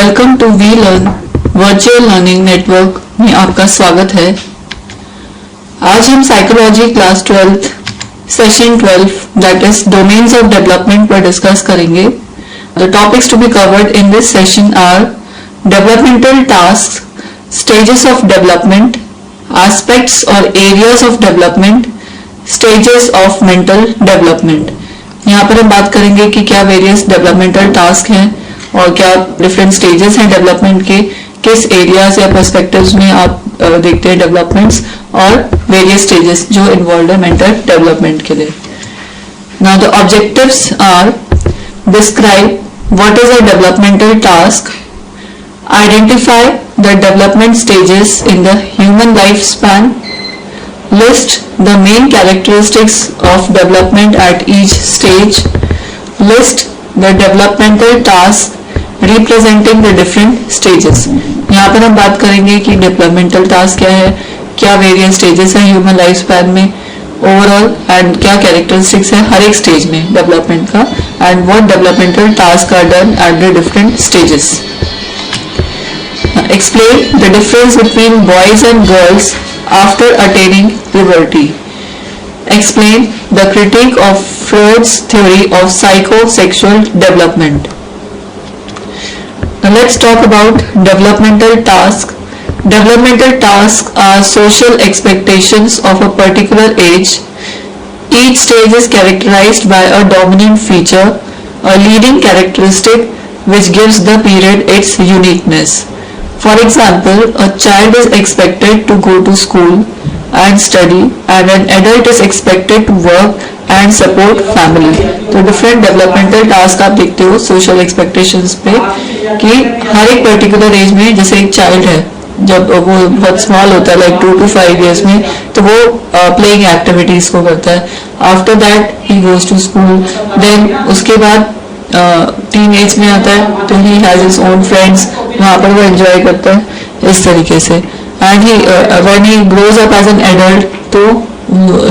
Welcome to we learn virtual learning network में आपका स्वागत है। आज हम psychology class 12 session 12 that is domains of development पर डिस्कस करेंगे। The topics to be covered in this session are developmental task, stages of development, aspects और areas of development, stages of mental development. यहाँ पर हम बात करेंगे कि क्या वेरियस डेवलपमेंटल टास्क हैं और क्या डिफरेंट स्टेजेस हैं डेवलपमेंट के, किस एरियाज या पर्सपेक्टिव्स में आप देखते हैं डेवलपमेंट्स और वेरियस स्टेजेस जो इन्वॉल्व है मेंटल डेवलपमेंट के लिए। Now the objectives are describe what is a developmental task, identify the development stages in the human life span, list the main characteristics of development at each stage, list the developmental tasks representing the different stages। यहाँ पर हम बात करेंगे कि developmental task क्या है, क्या various stages हैं ह्यूमन लाइफ स्पैन में ओवरऑल एंड क्या कैरेक्टरिस्टिक्स है हर एक स्टेज में डेवलपमेंट का, and what developmental task are done at the different stages. Explain the difference between boys and girls after attaining puberty. Explain the critique of Freud's theory of psychosexual development. Now let's talk about developmental tasks. Developmental tasks are social expectations of a particular age. Each stage is characterized by a dominant feature, a leading characteristic which gives the period its uniqueness. For example, a child is expected to go to school and study, and an adult is expected to work and support family. तो different developmental task आप देखते हो social expectations पे कि हर एक particular age में, जैसे एक child है जब वो बहुत small होता है like 2 to 5 years में, तो वो playing activities को करता है। After that he goes to school, then उसके बाद टीन एज में आता है तो he has his own friends, वहाँ पर वो एंजॉय करता है इस तरीके से। And he when he grows up as an adult तो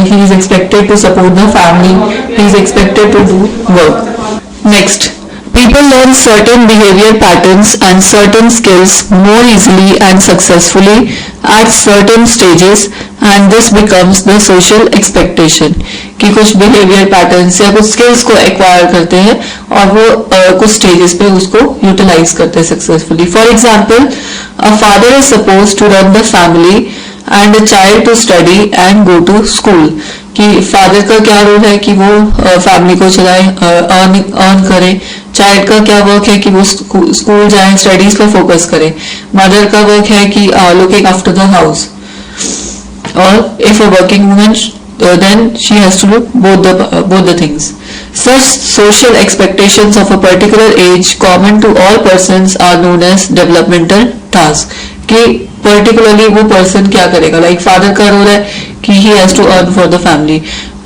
he is expected to support the family, he is expected to do work. Next, people learn certain behavior patterns and certain skills more easily and successfully at certain stages, and this becomes the social expectation कि कुछ behavior patterns या कुछ skills को acquire करते हैं और वो कुछ stages पे उसको utilize करते हैं successfully। For example, a father is supposed to run the family and a child to study and go to school। कि फादर का क्या रोल है कि वो फैमिली को चलाए, अर्न करे। चाइल्ड का क्या वर्क है कि वो स्कूल जाए, स्टडीज पर फोकस करे। मदर का वर्क है कि लुकिंग आफ्टर द हाउस, और if a working woman then she has to do both the things. Such social expectations of a particular age common to all persons are known as developmental tasks। कि particularly वो person क्या करेगा, like father का role है कि he has to earn for the family,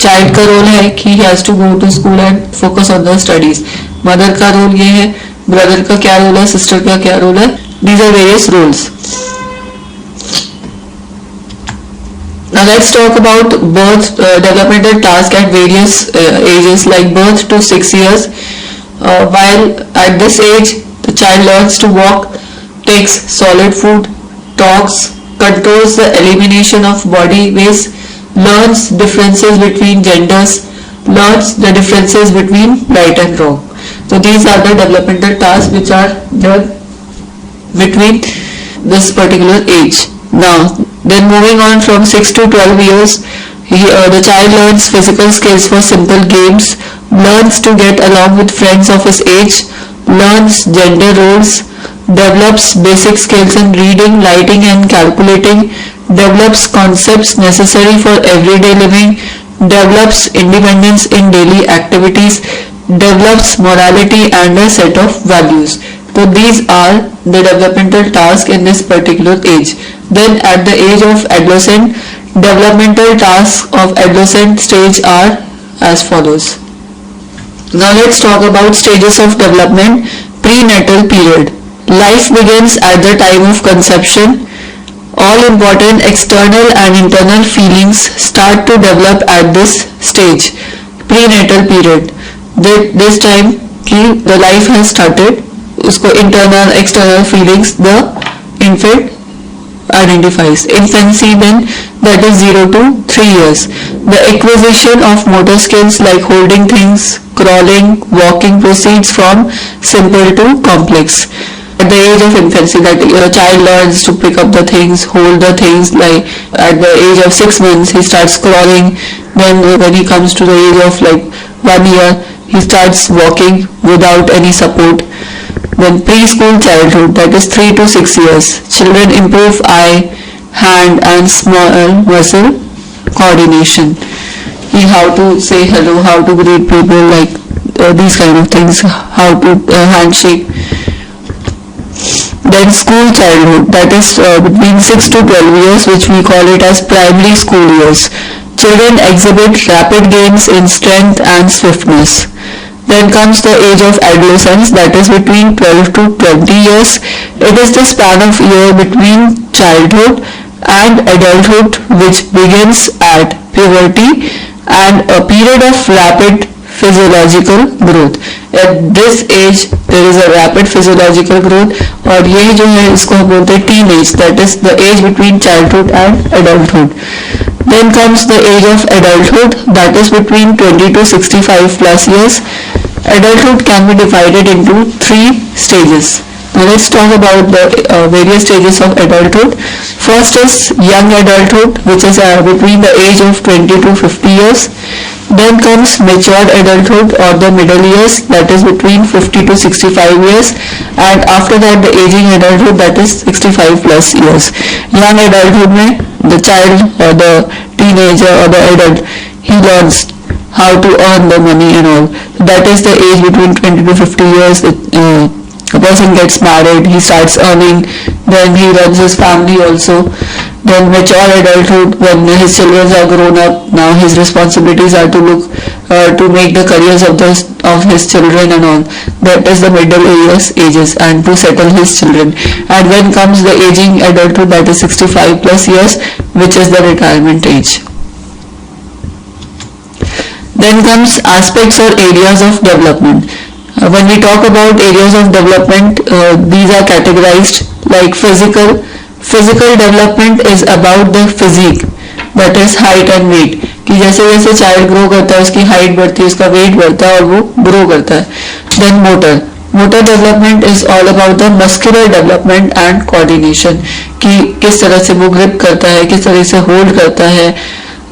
child का role है कि he has to go to school and focus on the studies, mother का रोल ये है, brother का क्या रोल है, sister का क्या रोल है। These are various roles। Now let's talk about birth developmental task at various ages, like birth to 6 years. While at this age the child learns to walk, takes solid food, talks, controls the elimination of body waste, learns differences between genders, learns the differences between right and wrong. So these are the developmental tasks which are done between this particular age. Now then moving on from 6 to 12 years, the child learns physical skills for simple games, learns to get along with friends of his age, learns gender roles, develops basic skills in reading, writing and calculating, develops concepts necessary for everyday living, develops independence in daily activities, develops morality and a set of values. So these are the developmental tasks in this particular age. Then at the age of adolescent, developmental tasks of adolescent stage are as follows. Now let's talk about stages of development. Prenatal period. Life begins at the time of conception. All important external and internal feelings start to develop at this stage. Prenatal period. This time the life has started उसको internal external feelings the infant identifies. Infancy then, that is 0 to 3 years. The acquisition of motor skills like holding things, crawling, walking proceeds from simple to complex. At the age of infancy, that a child learns to pick up the things, hold the things. Like at the age of 6 months he starts crawling. Then when he comes to the age of like 1 year, he starts walking without any support. Then preschool childhood, that is 3 to 6 years. Children improve eye, hand and small muscle coordination. How to say hello, how to greet people, like these kind of things, how to handshake. Then school childhood, that is between 6 to 12 years, which we call it as primary school years. Children exhibit rapid gains in strength and swiftness. Then comes the age of adolescence, that is between 12 to 20 years. It is the span of year between childhood and adulthood, which begins at puberty and a period of rapid physiological growth. At this age there is a rapid physiological growth, और ये जो है इसको हम बोलते हैं teenage, that is the age between childhood and adulthood. Then comes the age of adulthood, that is between 20 to 65 plus years. Adulthood can be divided into 3 stages. Now let's talk about the various stages of adulthood. First is young adulthood, which is between the age of 20 to 50 years. Then comes matured adulthood or the middle years, that is between 50 to 65 years. And after that the aging adulthood, that is 65 plus years. Young adulthood mein the child or the teenager or the adult, he learns how to earn the money and all. That is the age between 20 to 50 years. A person gets married, he starts earning, then he runs his family also. Then mature adulthood, when his children are grown up, now his responsibilities are to look to make the careers of his children and all. That is the middle ages and to settle his children. And when comes the aging adulthood, that is 65 plus years, which is the retirement age. Then comes aspects or areas of development. When we talk about areas of development, these are categorized like physical. Physical development is about the physique, that is height and weight. कि जैसे जैसे child grow करता है उसकी height बढ़ती है, उसका wait बढ़ता है और वो ग्रो करता है. Then motor development is all about the muscular development and coordination, कि किस तरह से वो ग्रिप करता है, किस तरह से होल्ड करता है.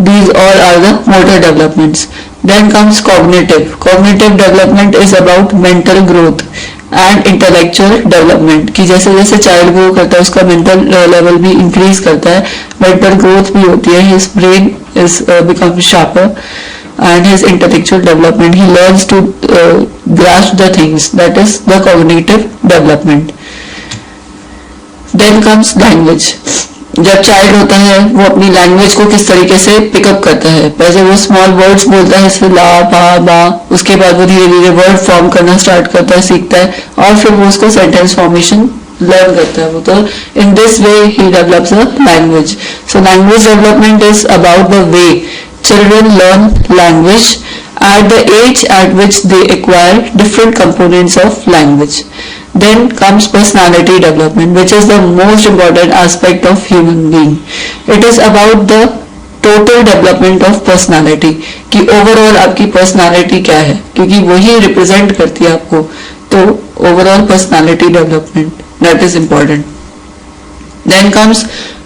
These all are the motor developments. Then comes cognitive. Cognitive development is about mental growth and intellectual development, कि जैसे जैसे चाइल्ड ग्रो करता है उसका मेंटल लेवल भी इंक्रीज करता है, मेंटल ग्रोथ भी होती है, his brain is become sharper and his intellectual development, he learns to grasp the things, that is the cognitive development. Then comes language. जब चाइल्ड होता है वो अपनी लैंग्वेज को किस तरीके से पिकअप करता है. पहले वो स्मॉल वर्ड्स बोलता है, जैसे ला बा बा, उसके बाद वो धीरे धीरे वर्ड फॉर्म करना स्टार्ट करता है, सीखता है, और फिर वो उसको सेंटेंस फॉर्मेशन लर्न करता है. वो तो in this way he develops a language. So language development is about the way children learn language at the age at which they acquire different components of language. Then comes personality development, which is the most important aspect of human being. It is about the total development of personality, कि overall आपकी personality क्या है, क्योंकि वही represent करती है आपको. तो overall personality development, that is important. Then comes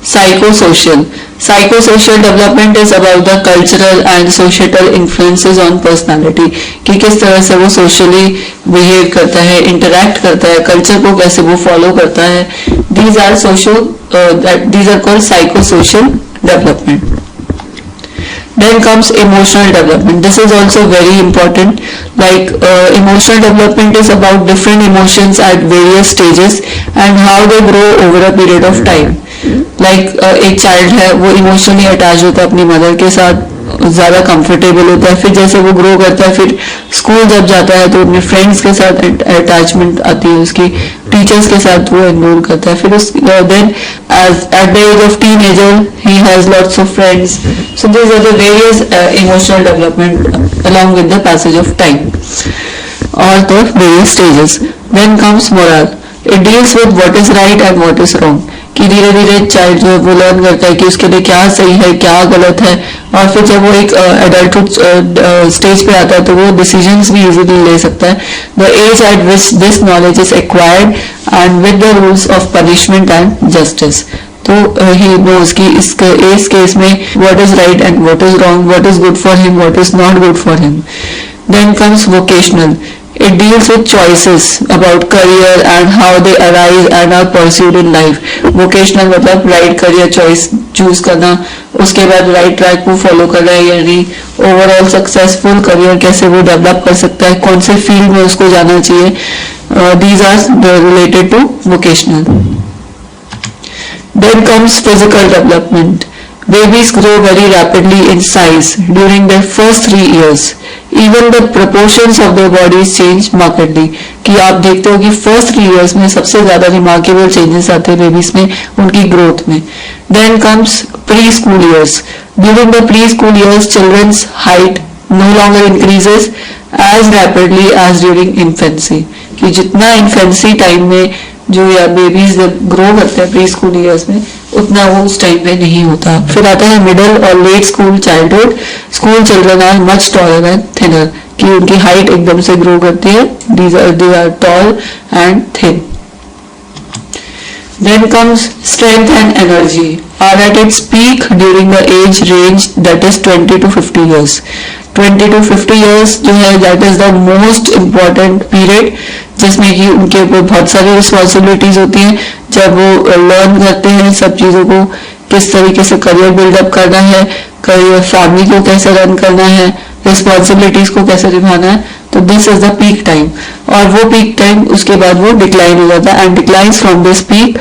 psychosocial. Psychosocial development is about the cultural and societal influences on personality, कि किस तरह से वो socially behave करता है, interact करता है, culture को कैसे वो follow करता है. These are these are called psychosocial development. Then comes emotional development. This is also very important. Like emotional development is about different emotions at various stages and how they grow over a period of time. Like एक child है वो emotionally attach होता है अपनी mother के साथ, ज़्यादा comfortable होता है. फिर जैसे वो ग्रो करता है, फिर स्कूल जब जाता है तो अपने फ्रेंड्स के साथ अटैचमेंट आती है, उसकी टीचर्स के साथ वो एनरोल करता है. फिर उस then at the age of teenager he has lots of friends. So these are the various emotional development along with the passage of time or the various stages. Then comes moral. It deals with what is right and what is wrong. कि धीरे धीरे child जो है वो learn करता है कि उसके लिए क्या सही है क्या गलत है, और फिर जब वो एक एडल्टहुड स्टेज पे आता है तो वो डिसीजंस भी इजीली ले सकता है. The age at which this knowledge is acquired and with the rules of punishment and justice. तो ही नोज कि इस केस में what is right and what is wrong, what is good for him, what is not good for him. Then comes vocational. It deals with choices about career and how they arise and are pursued in life. Vocational मतलब right career choice choose करना, उसके बाद right track को follow करना है या नहीं, overall successful career कैसे वो develop कर सकता है, कौन से field में उसको जाना चाहिए. These are related to vocational. Then comes physical development. Babies grow very rapidly in size during their first 3 years. Even the proportions of their bodies change markedly. कि आप देखते हो कि first 3 years में सबसे ज़्यादा remarkable changes आते हैं babies में उनकी growth में. Then comes preschool years. During the preschool years, children's height no longer increases as rapidly as during infancy. कि जितना infancy time में जो या बेबीज ग्रो करते हैं प्री स्कूल ईयर्स में उतना वो उस टाइम पे नहीं होता. फिर आता है मिडिल और late school childhood. School children are much taller and thinner कि उनकी हाइट एकदम से ग्रो करती है. They are tall and thin. Then comes strength and energy are at its peak during the age range that is 20 to 50 years. 20 to 50 years जो है that is the most important period जिसमें कि उनके ऊपर बहुत सारी रिस्पॉन्सिबिलिटीज होती हैं. जब वो लर्न करते हैं सब चीज़ों को, किस तरीके से करियर बिल्डअप करना है, करियर फैमिली को कैसे रन करना है, रिस्पॉन्सिबिलिटीज को कैसे निभाना है. तो this is the peak time. और वो पीक टाइम उसके बाद वो डिक्लाइन हो जाता है and declines from this peak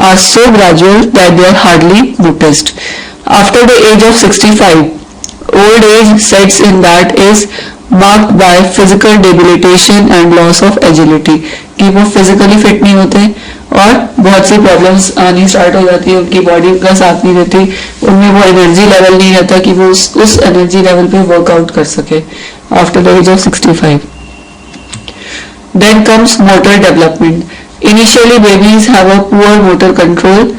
are so gradual that they are hardly noticed. After the age of 65 old age sets in that is marked by physical debilitation and loss of agility. कि वो physically fit नहीं होते और बहुत सी problems आनी start हो जाती है, उनकी बॉडी उनका साथ नहीं देती, उनमें वो एनर्जी लेवल नहीं रहता कि वो उस एनर्जी लेवल पे वर्कआउट कर सके after the age of 65. Then comes motor development. Initially babies have a poor motor control.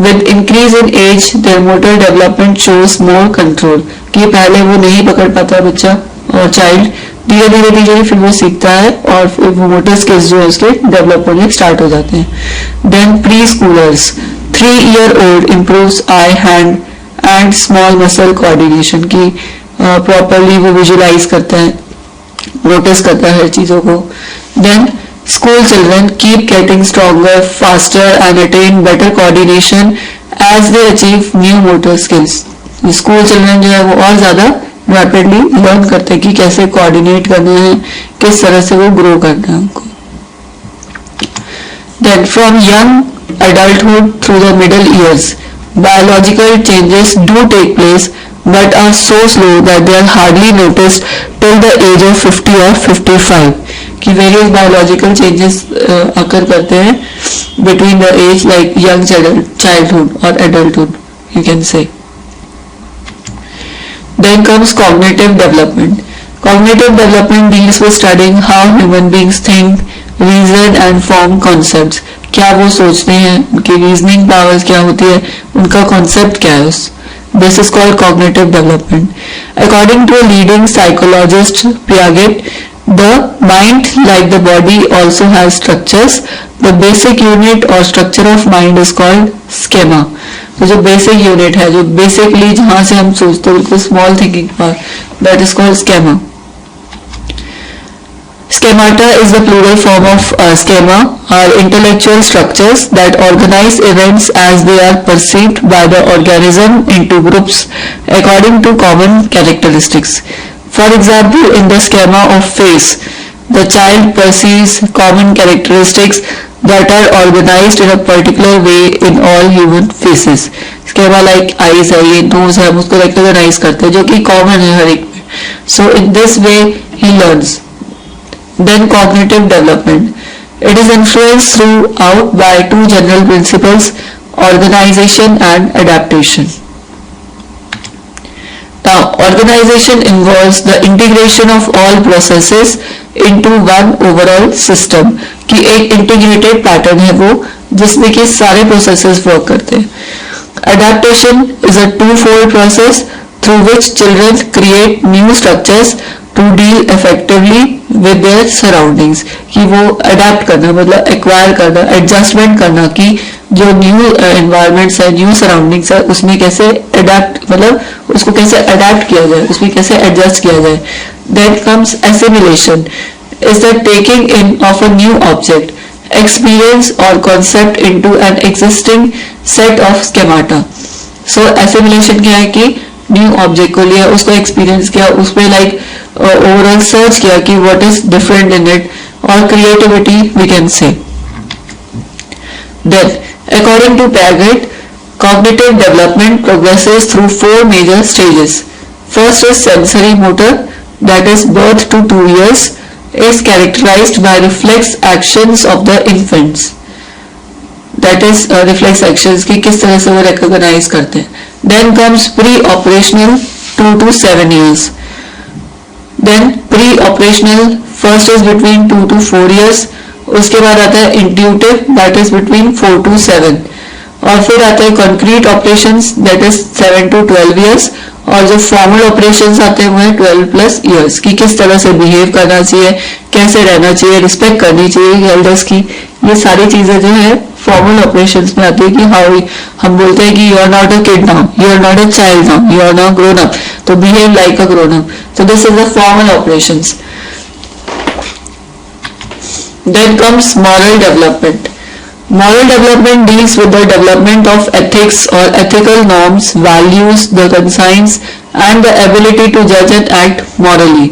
With increase in age, their motor development shows more control. कि पहले वो नहीं पकड़ पाता बच्चा और चाइल्ड, धीरे धीरे फिर वो सीखता है और फिर वो मोटर स्किल्स जो है उसके डेवलप होने स्टार्ट हो जाते हैं. Then pre schoolers. 3-year-old improves eye, hand and small muscle coordination. की प्रॉपरली वो विजुलाइज करता है, नोटिस करता है हर चीज़ों को. Then school children keep getting stronger, faster and attain better coordination as they achieve new motor skills. School children जो है वो और ज़्यादा रैपिडली लर्न करते हैं कि कैसे कोऑर्डिनेट करना है, किस तरह से वो ग्रो करना है उनको. Then from young adulthood through the middle years, biological changes do take place but are so slow that they are hardly noticed till the age of 50 or 55. कि वेरियस बायोलॉजिकल चेंजेस अकर करते हैं between the age like young childhood और adulthood you can say. Then comes cognitive development. Cognitive development deals with studying how human beings think, reason and form concepts. क्या वो सोचते हैं, उनकी reasoning powers क्या होती है, उनका कॉन्सेप्ट क्या है. This is called cognitive development. According to a leading psychologist, Piaget, the mind, like the body, also has structures. The basic unit or structure of mind is called schema. तो जो basic unit है, जो basically जहाँ से हम सोचते हैं बिल्कुल small thinking part, that is called schema. Schemata is the plural form of schema, are intellectual structures that organize events as they are perceived by the organism into groups according to common characteristics. For example, in the schema of face, the child perceives common characteristics that are organized in a particular way in all human faces. Schema like eyes है, ये nose है, हम उसको recognize करते हैं जो कि common है हर एक में. So in this way he learns. Then cognitive development. It is influenced throughout by two general principles, organization and adaptation. Now, organization involves the integration of all processes into one overall system, कि एक integrated pattern है वो जिसमें कि सारे processes work करते हैं. Adaptation is a two-fold process through which children create new structures to deal effectively with their surroundings. कि वो adapt करना मतलब acquire करना, adjustment करना कि जो new environments है, new surroundings है, उसमें कैसे adapt मतलब उसको कैसे adapt किया जाए, उसमें कैसे adjust किया जाए. Then comes assimilation, is the taking in of a new object, experience or concept into an existing set of schemata. So assimilation क्या है कि न्यू ऑब्जेक्ट को लिया, उसको एक्सपीरियंस किया, उसमें लाइक ओवरऑल सर्च किया कि what is different in it, और creativity we can say. Then according to Piaget, cognitive development progresses through four major stages. First is sensory motor, that is birth to 2 years, is characterized by reflex actions of the infants. That is reflex actions कि किस तरह से वो recognize करते हैं. Then comes pre-operational 2 to 7 years. Then pre-operational first is between 2 to 4 years. उसके बाद आता है intuitive, that is between 4 to 7. और फिर आता है concrete operations, that is 7 to 12 years. और जो फॉर्मल ऑपरेशंस आते हैं वो है 12 प्लस ईयर्स कि किस तरह से बिहेव करना चाहिए, कैसे रहना चाहिए, रिस्पेक्ट करनी चाहिए एल्डर्स की. ये सारी चीजें जो है फॉर्मल ऑपरेशंस में आती है कि हाउ हम बोलते हैं कि you are not a kid now, you are not a child now, you are now grown up, तो behave like a grown up. So this is the formal operations. Then comes moral development. Moral development deals with the development of ethics or ethical norms, values, the conscience and the ability to judge and act morally.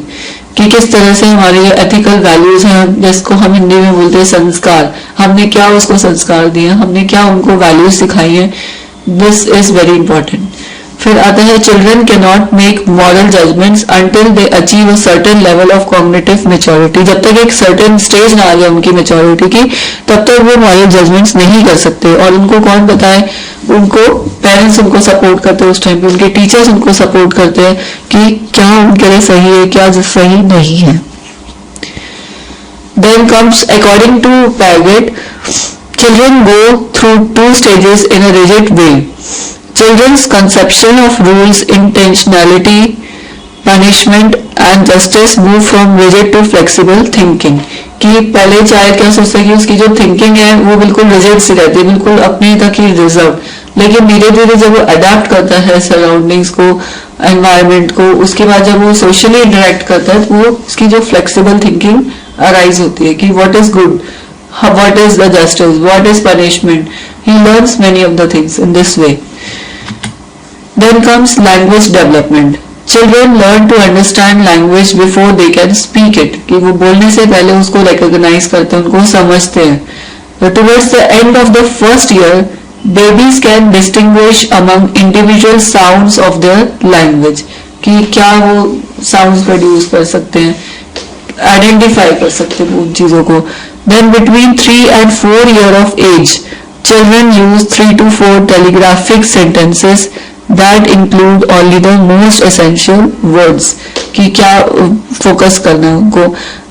कि किस तरह से हमारे जो ethical values हैं, जिसको हम हिंदी में बोलते हैं संस्कार, हमने क्या उसको संस्कार दिए, हमने क्या उनको values सिखाई हैं. This is very important. फिर आता है children cannot make moral judgments until they achieve a certain level of cognitive maturity. जब तक एक certain stage ना आ जाए उनकी maturity की, तब तक वो moral judgments नहीं कर सकते. और उनको कौन बताए, उनको पेरेंट्स उनको सपोर्ट करते हैं उस टाइम पे, उनके टीचर्स उनको सपोर्ट करते हैं कि क्या उनके लिए सही है, क्या सही नहीं है. Then comes according to Piaget, children go through 2 stages in a rigid way. Children's conception of rules, intentionality, punishment and justice move from rigid to flexible thinking. कि पहले चाहे क्या सोचता है कि उसकी जो थिंकिंग है वो बिल्कुल रिजिड सी रहती है, बिल्कुल अपने तक ही रिजर्व, लेकिन धीरे धीरे जब वो अडेप्ट करता है सराउंडिंग्स को, एनवायरनमेंट को, उसके बाद जब वो सोशली इंटरेक्ट करता है तो वो उसकी जो फ्लेक्सिबल थिंकिंग अराइज होती है कि what is good, what is the justice, what is punishment. He learns many of the things in this way. Then comes language development. Children learn to understand language before they can speak it. कि वो बोलने से पहले उसको recognize करते हैं, उनको समझते हैं. But towards the end of the first year, babies can distinguish among individual sounds of their language. कि क्या वो sounds produce कर सकते हैं, identify कर सकते हैं उन चीजों को. Then between 3 and 4 year of age, children use 3 to 4 telegraphic sentences that include only the most essential words. कि क्या फोकस करना है उनको,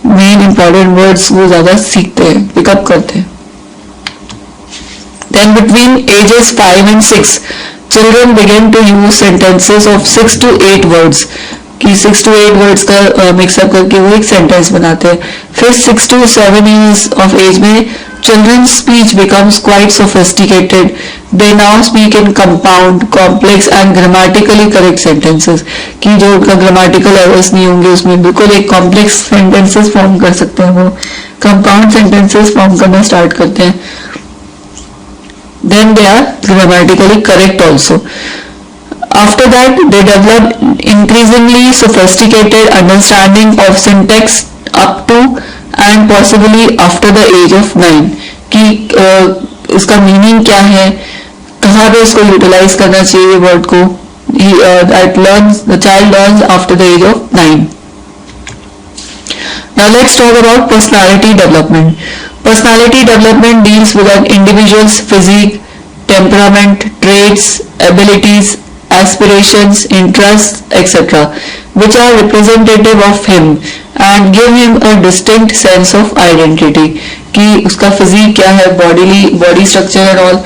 मेन इंपॉर्टेंट वर्ड्स वो ज्यादा सीखते हैं, पिकअप करते हैं. Then between ages 5 and 6, children begin to use sentences of 6 to 8 words. कि 6 to 8 वर्ड्स का मिक्सअप करके वो एक सेंटेंस बनाते हैं. फिर 6 to 7 years of age में children's speech becomes quite sophisticated. They now speak in compound, complex and grammatically correct sentences. कि जो उनका grammatical errors नहीं होंगे, उसमें बिल्कुल एक complex sentences form कर सकते हैं, वो compound sentences form करना start करते हैं. Then they are grammatically correct also. After that, they develop increasingly sophisticated understanding of syntax up to and possibly after the age of 9. कि इसका मीनिंग क्या है, कहाँ पे इसको यूटिलाइज करना चाहिए वर्ड को. The child learns after the age of 9. Now let's talk about personality development. Personality development deals with an individual's physique, temperament, traits, abilities aspirations, interests, etc., which are representative of him and give him a distinct sense of identity. कि उसका physique क्या है, body structure and all,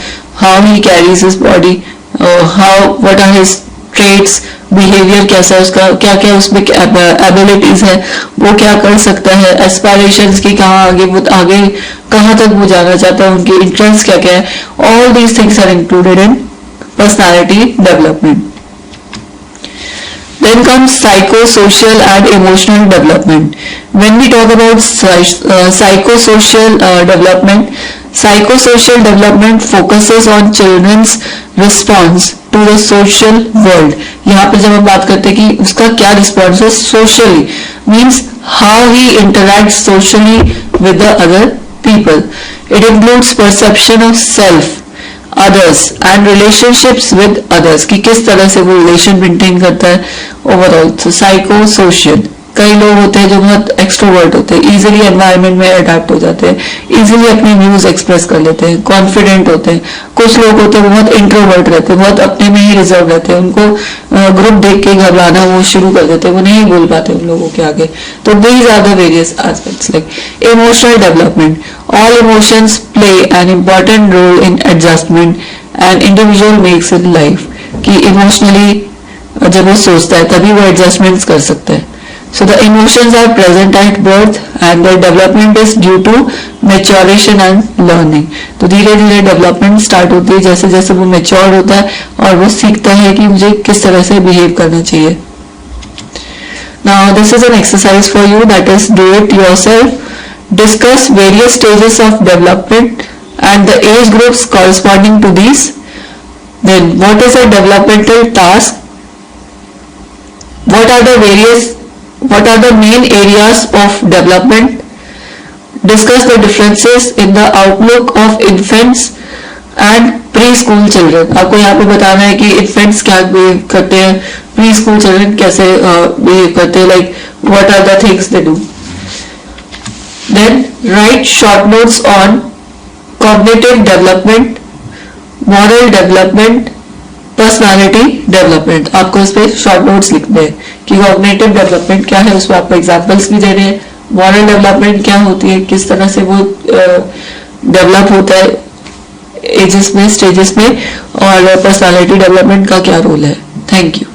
how he carries his body, what are his traits, behaviour कैसा है उसका, क्या क्या उसमें एबिलिटीज है, वो क्या कर सकता है, एस्पायरेशंस की कहाँ आगे कहाँ तक वो जाना चाहता है, उनके इंटरेस्ट क्या क्या है. All these things are included in personality development. Then comes psychosocial and emotional development. When we talk about psychosocial development focuses on children's response to the social world. यहाँ पे जब हम बात करते हैं कि उसका क्या response है socially, means how he interacts socially with the other people. It includes perception of self, others and relationships with others, कि किस तरह से वो relation maintain करता है overall. So psychosocial. कई लोग होते हैं जो बहुत एक्सट्रोवर्ट होते हैं, इजीली एनवायरनमेंट में अडेप्ट हो जाते हैं, इजीली अपने व्यूज एक्सप्रेस कर लेते हैं, कॉन्फिडेंट होते हैं. कुछ लोग होते हैं बहुत इंट्रोवर्ट रहते हैं, बहुत अपने में ही रिजर्व रहते हैं, उनको ग्रुप देख के घबराना वो शुरू कर देते हैं, वो नहीं बोल पाते उन लोगों के आगे. तो these are the various aspects. Like emotional development, all emotions play an important role in adjustment and individual makes in life. कि इमोशनली जब वो सोचता है तभी वो एडजस्टमेंट्स कर सकता है. So the emotions are present at birth and their development is due to maturation and learning. तो धीरे धीरे डेवलपमेंट स्टार्ट होती है जैसे जैसे वो मेच्योर होता है और वो सीखता है कि मुझे किस तरह से बिहेव करना चाहिए. Now this is an exercise for you, that is do it yourself. Discuss various stages of development and the age groups corresponding to these. Then what is a developmental task? What are the main areas of development? Discuss the differences in the outlook of infants and preschool children. आपको यहाँ पे बताना है कि infants क्या behave करते हैं, preschool children कैसे behave करते हैं, like what are the things they do. Then write short notes on cognitive development, moral development, personality development. आपको इस पे शॉर्ट नोट्स लिखने हैं कि कॉग्निटिव डेवलपमेंट क्या है, उसमें आपको एग्जांपल्स भी देने हैं. मॉरल डेवलपमेंट क्या होती है, किस तरह से वो डेवलप होता है एजेस में, स्टेजेस में, और पर्सनालिटी डेवलपमेंट का क्या रोल है. Thank you.